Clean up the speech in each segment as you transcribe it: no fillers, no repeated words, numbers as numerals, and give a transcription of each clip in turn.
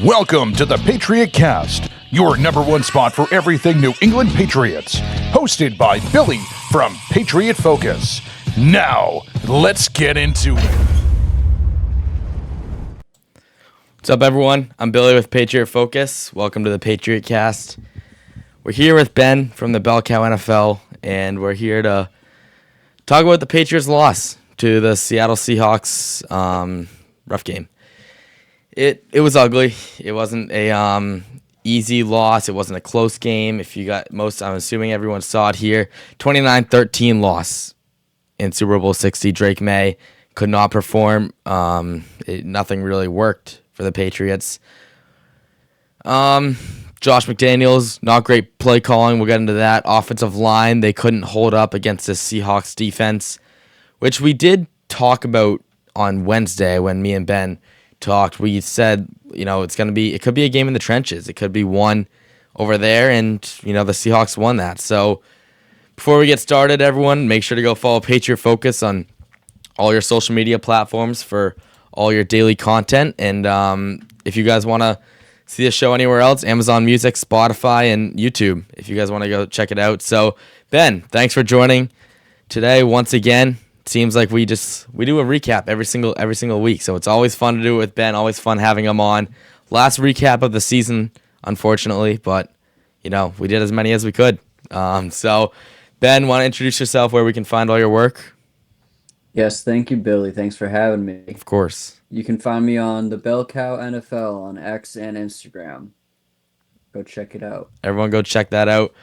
Welcome to the Patriot Cast, your number one spot for everything New England Patriots. Hosted by Billy from Patriot Focus. Now, let's get into it. What's up, everyone? I'm Billy with Patriot Focus. Welcome to the Patriot Cast. We're here with Ben from the Bell Cow NFL, and we're here to talk about the Patriots' loss to the Seattle Seahawks. Rough game. It was ugly. It wasn't a easy loss. It wasn't a close game. I'm assuming everyone saw it here. 29-13 loss in Super Bowl 60. Drake Maye could not perform. Nothing really worked for the Patriots. Josh McDaniels, not great play calling. We'll get into that. Offensive line, they couldn't hold up against the Seahawks defense, which we did talk about on Wednesday when me and Ben talked. We said, it could be a game in the trenches. It could be one over there, and, the Seahawks won that. So before we get started, everyone, make sure to go follow Patriot Focus on all your social media platforms for all your daily content. And if you guys want to see the show anywhere else, Amazon Music, Spotify, and YouTube, if you guys want to go check it out. So, Ben, thanks for joining today once again. Seems like we do a recap every single week, so it's always fun to do it with Ben. Always fun having him on. Last recap of the season, unfortunately, but we did as many as we could. So, Ben, want to introduce yourself, where we can find all your work? Yes, thank you, Billy. Thanks for having me. Of course. You can find me on the Bell Cow NFL on X and Instagram. Go check it out. Everyone, go check that out.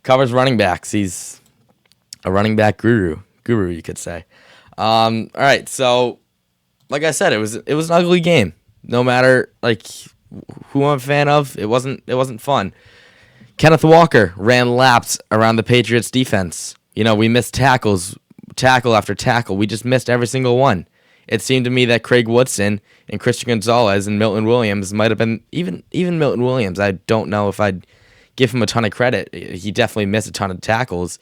Covers running backs. He's a running back guru, you could say. All right, so like I said, it was an ugly game. No matter who I'm a fan of, it wasn't fun. Kenneth Walker ran laps around the Patriots defense. We missed tackle after tackle. We just missed every single one. It seemed to me that Craig Woodson and Christian Gonzalez and Milton Williams might have been even Milton Williams. I don't know if I'd give him a ton of credit. He definitely missed a ton of tackles.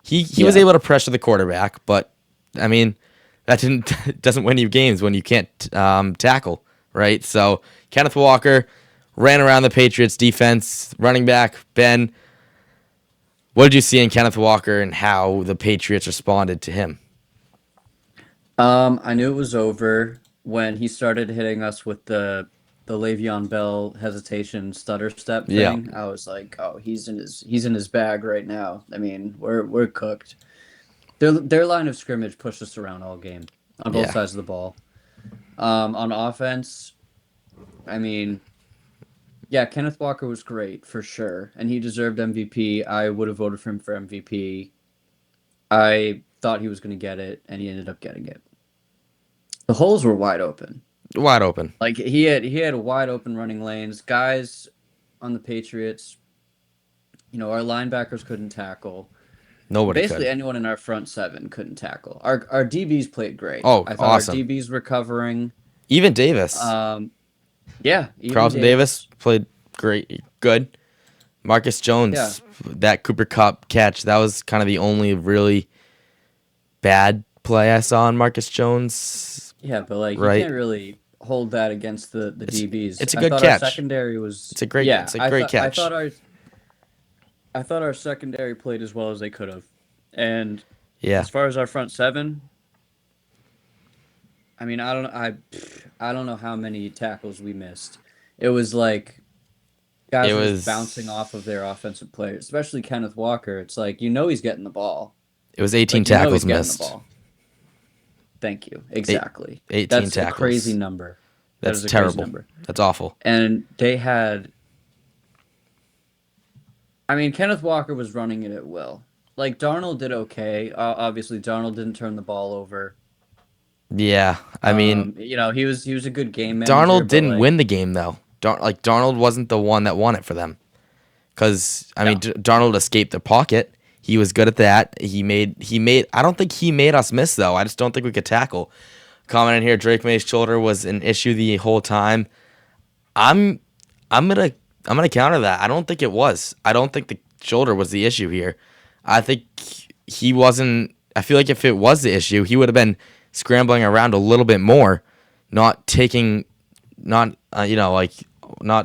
He was able to pressure the quarterback, but that doesn't win you games when you can't tackle, right? So Kenneth Walker ran around the Patriots defense. Running back Ben, what did you see in Kenneth Walker and how the Patriots responded to him? I knew it was over when he started hitting us with the Le'Veon Bell hesitation stutter step thing. I was like, oh, he's in his bag right now. I mean, we're cooked. Their line of scrimmage pushed us around all game on both sides of the ball. On offense, I mean, Kenneth Walker was great for sure, and he deserved MVP. I would have voted for him for MVP. I thought he was going to get it, and he ended up getting it. The holes were wide open. Wide open. Like he had wide open running lanes. Guys on the Patriots, our linebackers couldn't tackle. Nobody Basically could. Anyone in our front seven couldn't tackle. Our DBs played great. Oh, I thought awesome. Our DBs were covering. Even Davis. Even Carlton Davis played good. Marcus Jones, that Cooper Kupp catch, that was kind of the only really bad play I saw on Marcus Jones. Yeah, but you can't really hold that against the DBs. It's a good catch. Our secondary was. It's a great catch. I thought our secondary played as well as they could have, and as far as our front seven, I mean, I don't know how many tackles we missed. It was like guys were just bouncing off of their offensive players, especially Kenneth Walker. It's like he's getting the ball. It was 18 tackles missed. Thank you. Exactly. 18 That's tackles. A crazy number. That's terrible. Number. That's awful. And they had. I mean, Kenneth Walker was running it at will. Darnold did okay. Obviously, Darnold didn't turn the ball over. Yeah, I mean, he was a good game manager. Darnold didn't win the game though. Darnold wasn't the one that won it for them. Because Darnold escaped the pocket. He was good at that. He made. I don't think he made us miss though. I just don't think we could tackle. Comment in here. Drake Maye's shoulder was an issue the whole time. I'm gonna counter that. I don't think it was. I don't think the shoulder was the issue here. I think he wasn't. I feel like if it was the issue, he would have been scrambling around a little bit more, not taking not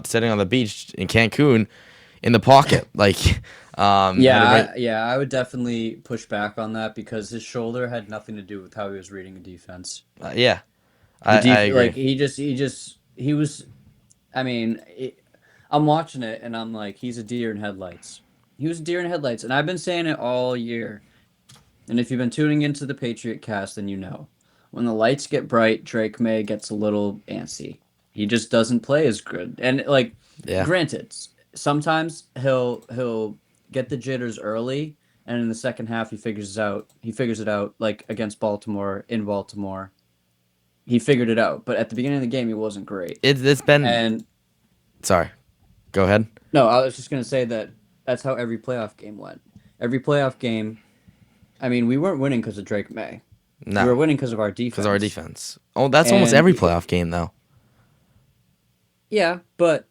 sitting on the beach in Cancun in the pocket. I would definitely push back on that because his shoulder had nothing to do with how he was reading a defense. Yeah, The I agree. like he was. I mean, I'm watching it and I'm like, he's a deer in headlights. He was a deer in headlights, and I've been saying it all year. And if you've been tuning into the Patriot cast, then you know. When the lights get bright, Drake Maye gets a little antsy. He just doesn't play as good. And granted, sometimes he'll get the jitters early, and in the second half he figures it out. He figures it out, like against Baltimore, in Baltimore. He figured it out. But at the beginning of the game he wasn't great. It's been And sorry. Go ahead. no, I was just gonna say that's how every playoff game went. Every playoff game, I mean, we weren't winning because of Drake Maye. No. We were winning because of our defense. Because of our defense. Oh, that's almost every playoff game, though. Yeah, but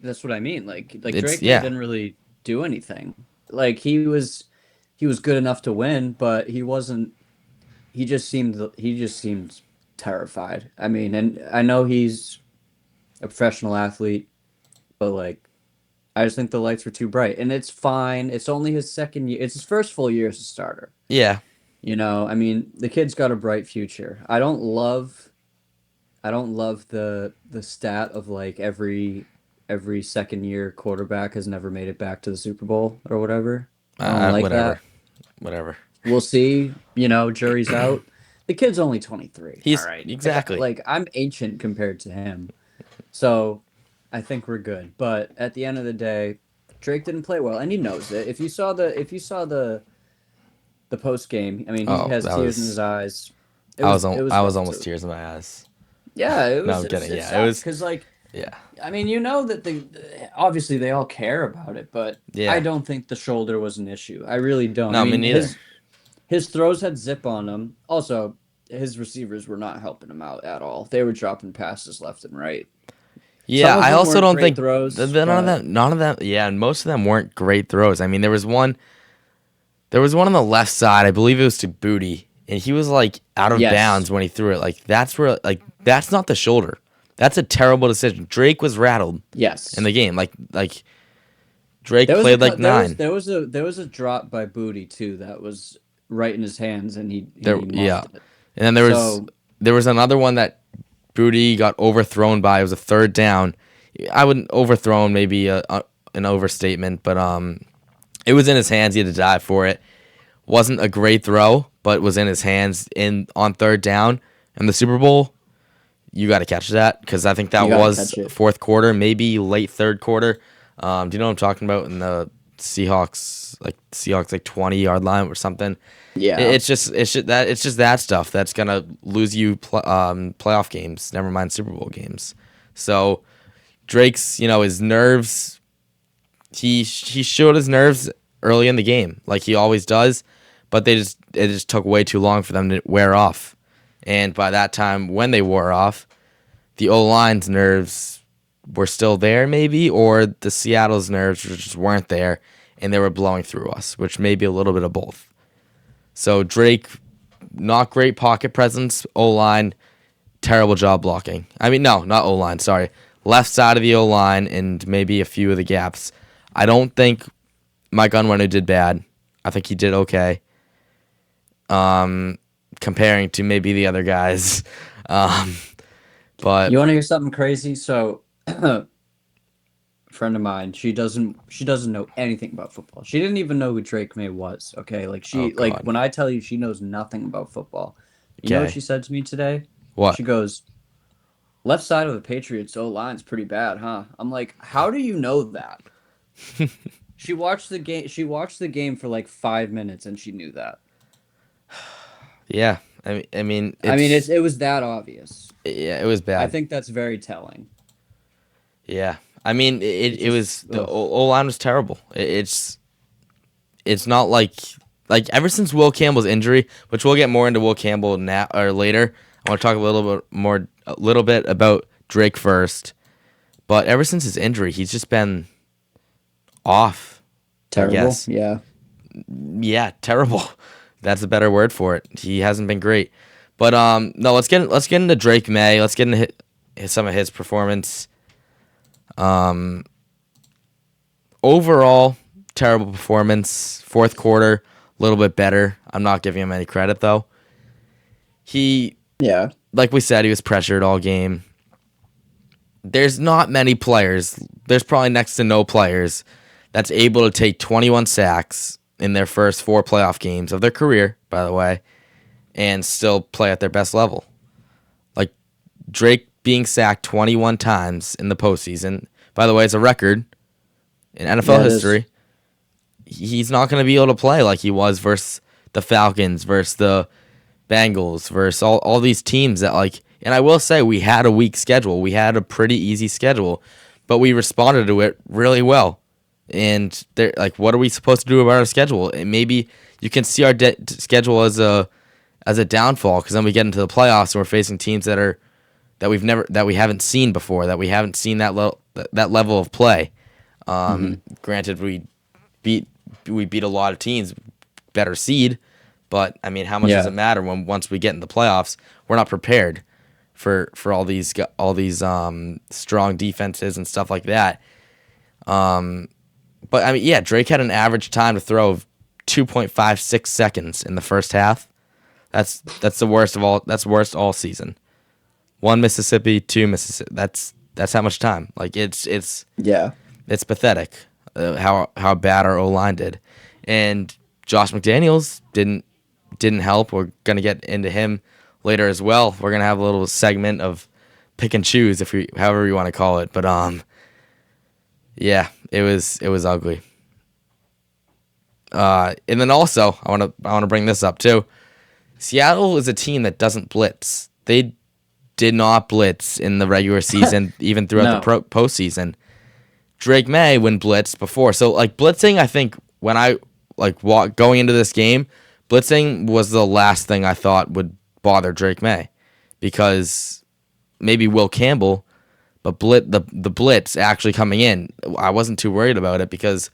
that's what I mean. Like Drake Maye didn't really do anything. Like he was good enough to win, but he wasn't. He just seemed terrified. I mean, and I know he's a professional athlete, but like, I just think the lights were too bright, and it's fine. It's only his second year. It's his first full year as a starter. Yeah. I mean, the kid's got a bright future. I don't love the stat of like every second year quarterback has never made it back to the Super Bowl or whatever. I don't like whatever. that. Whatever. We'll see. Jury's out. The kid's only 23. He's all right. exactly Like I'm ancient compared to him, so I think we're good. But at the end of the day, Drake didn't play well, and he knows it. If you saw the post game, I mean, he has tears in his eyes. I was almost tears in my eyes. Yeah, it was. No, I'm kidding. It was because like. Yeah. I mean, that obviously they all care about it, but I don't think the shoulder was an issue. I really don't. No, me neither. His throws had zip on them. Also, his receivers were not helping him out at all. They were dropping passes left and right. Yeah, I also don't think throws, none of them. Yeah, and most of them weren't great throws. I mean, there was one on the left side. I believe it was to Booty, and he was like out of bounds when he threw it. Like that's not the shoulder. That's a terrible decision. Drake was rattled. Yes. In the game, like Drake played like 9. There was a drop by Booty too that was right in his hands, and he muffed it. And then there was another one that Booty got overthrown by. It was a third down. I wouldn't overthrown, maybe an overstatement, but it was in his hands. He had to dive for it. Wasn't a great throw, but was in his hands on third down. And the Super Bowl, you got to catch that because I think that was fourth quarter, maybe late third quarter. Do you know what I'm talking about? In the Seahawks like 20-yard line or something. Yeah, it's just that stuff that's gonna lose you playoff games. Never mind Super Bowl games. So Drake's his nerves. He showed his nerves early in the game, like he always does, but it just took way too long for them to wear off. And by that time, when they wore off, the O-line's nerves were still there, maybe, or the Seattle's nerves just weren't there, and they were blowing through us, which may be a little bit of both. So Drake, not great pocket presence. O-line, terrible job blocking. I mean, no, not O-line, sorry. Left side of the O-line and maybe a few of the gaps. I don't think Mike Unwenu did bad. I think he did okay. Comparing to maybe the other guys. But you want to hear something crazy? So a friend of mine, she doesn't know anything about football. She didn't even know who Drake Maye was. Okay, when I tell you she knows nothing about football, you know what she said to me today? What? She goes, "Left side of the Patriots O-line's pretty bad, huh?" I'm like, "How do you know that?" She watched the game. She watched the game for like 5 minutes and she knew that. Yeah, I mean, it was that obvious. Yeah, it was bad. I think that's very telling. Yeah, I mean, it was the O-line was terrible. It's not like ever since Will Campbell's injury, which we'll get more into Will Campbell now or later. I want to talk a little bit about Drake first. But ever since his injury, he's just been off. Terrible. I guess. Yeah. Yeah, terrible. That's a better word for it. He hasn't been great. But no, let's get into Drake Maye. Let's get into some of his performance. Overall, terrible performance. Fourth quarter, a little bit better. I'm not giving him any credit, though. Like we said, he was pressured all game. There's not many players. There's probably next to no players that's able to take 21 sacks in their first 4 playoff games of their career, by the way, and still play at their best level. Like Drake being sacked 21 times in the postseason, by the way, is a record in NFL history. He's not going to be able to play like he was versus the Falcons, versus the Bengals, versus all these teams that, like, and I will say we had a weak schedule. We had a pretty easy schedule, but we responded to it really well. And like, what are we supposed to do about our schedule? And maybe you can see our schedule as a downfall, because then we get into the playoffs and we're facing teams that we haven't seen before, that we haven't seen that level of play. Granted, we beat a lot of teams, better seed, but I mean, how much does it matter when once we get in the playoffs, we're not prepared for all these strong defenses and stuff like that. But I mean, yeah, Drake had an average time to throw of 2.56 seconds in the first half. That's the worst of all. That's worst all season. 1 Mississippi, 2 Mississippi. That's how much time. Like it's pathetic how bad our O-line did, and Josh McDaniels didn't help. We're gonna get into him later as well. We're gonna have a little segment of pick and choose, however you want to call it. But yeah, it was ugly. And then also I want to bring this up too. Seattle is a team that doesn't blitz. They did not blitz in the regular season, even throughout the postseason. Drake Maye when blitzed before. So like blitzing, I think when I going into this game, blitzing was the last thing I thought would bother Drake Maye, because maybe Will Campbell, but the blitz actually coming in, I wasn't too worried about it, because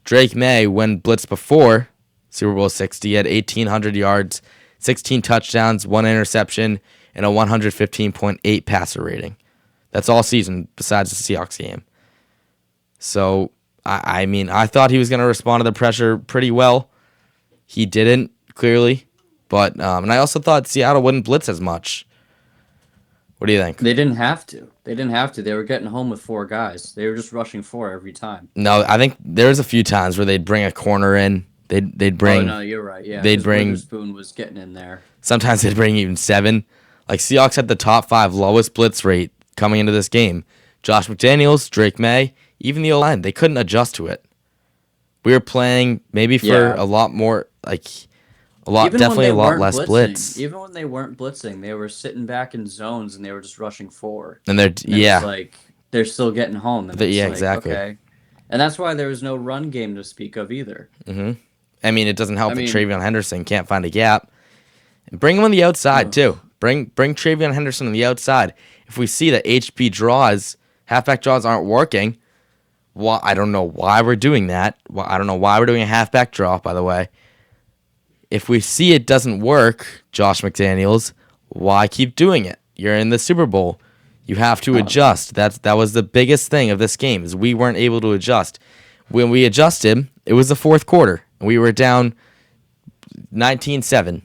Drake Maye, when blitzed before Super Bowl 60, had 1,800 yards, 16 touchdowns, 1 interception, and a 115.8 passer rating. That's all season besides the Seahawks game. So, I mean, I thought he was going to respond to the pressure pretty well. He didn't, clearly. But and I also thought Seattle wouldn't blitz as much. What do you think? They didn't have to. They were getting home with 4 guys. They were just rushing 4 every time. No, I think there was a few times where they'd bring a corner in. They'd bring. Oh no, you're right. Yeah, they'd bring. Witherspoon was getting in there. Sometimes they'd bring even 7. Like Seahawks had the top 5 lowest blitz rate coming into this game. Josh McDaniels, Drake Maye, even the O-line, they couldn't adjust to it. We were playing maybe for a lot more, definitely a lot less blitz. Even when they weren't blitzing, they were sitting back in zones and they were just rushing 4. And it's like they're still getting home. And exactly. Okay. And that's why there was no run game to speak of either. Mm-hmm. I mean, it doesn't help that Travion Henderson can't find a gap. And bring him on the outside too. Bring Travion Henderson on the outside. If we see that halfback draws aren't working, well, I don't know why we're doing that. Well, I don't know why we're doing a halfback draw, by the way. If we see it doesn't work, Josh McDaniels, why keep doing it? You're in the Super Bowl. You have to adjust. That was the biggest thing of this game, is we weren't able to adjust. When we adjusted, it was the fourth quarter. We were down 19-7.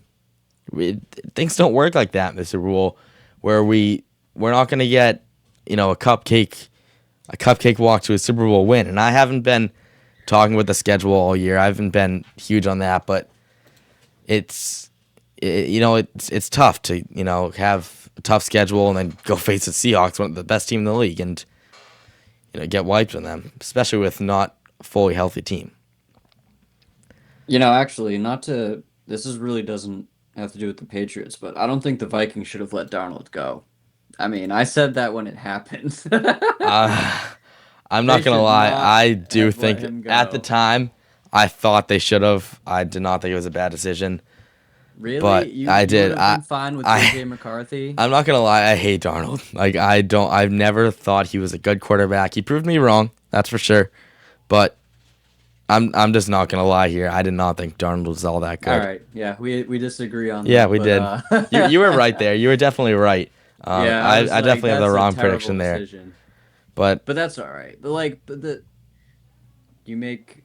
Things don't work like that in the Super Bowl, where we're not going to get, a cupcake walk to a Super Bowl win. And I haven't been talking with the schedule all year. I haven't been huge on that, but it's tough to have a tough schedule and then go face the Seahawks, one of the best team in the league, and get wiped on them, especially with not a fully healthy team. Actually, this really doesn't have to do with the Patriots, but I don't think the Vikings should have let Darnold go. I mean, I said that when it happened. I'm not going to lie. I do think at the time, I thought they should have. I did not think it was a bad decision. Really? But I did. I'm fine with J.J. McCarthy. I'm not going to lie. I hate Darnold. I've never thought he was a good quarterback. He proved me wrong. That's for sure. But I'm just not going to lie here. I did not think Darnold was all that good. All right. Yeah, we disagree on that. Yeah, we did. You were right there. You were definitely right. I was I like, definitely have the that's a wrong terrible prediction there, decision. but But that's all right. But you make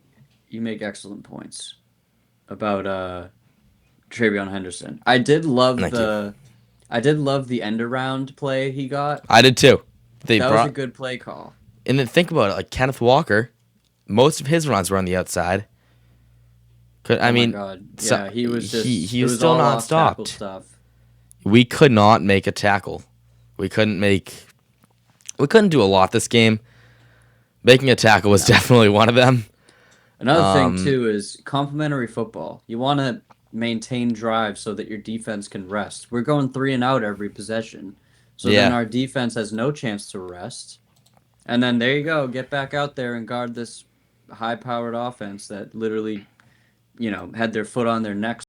excellent points about Travion Henderson. thank you. I did love the end around play he got. I did too. They That was a brought good play call. and then think about it, like Kenneth Walker, most of his runs were on the outside. I Oh my mean, God. so, Yeah, he was just he it was was still all not off tackle stopped. stuff. We could not make a tackle. We couldn't do a lot this game. Making a tackle was definitely one of them. Another thing too is complementary football. You want to maintain drive so that your defense can rest. We're going 3 and out every possession. So then Yeah. our defense has no chance to rest. And then there you go, get back out there and guard this high-powered offense that literally, had their foot on their necks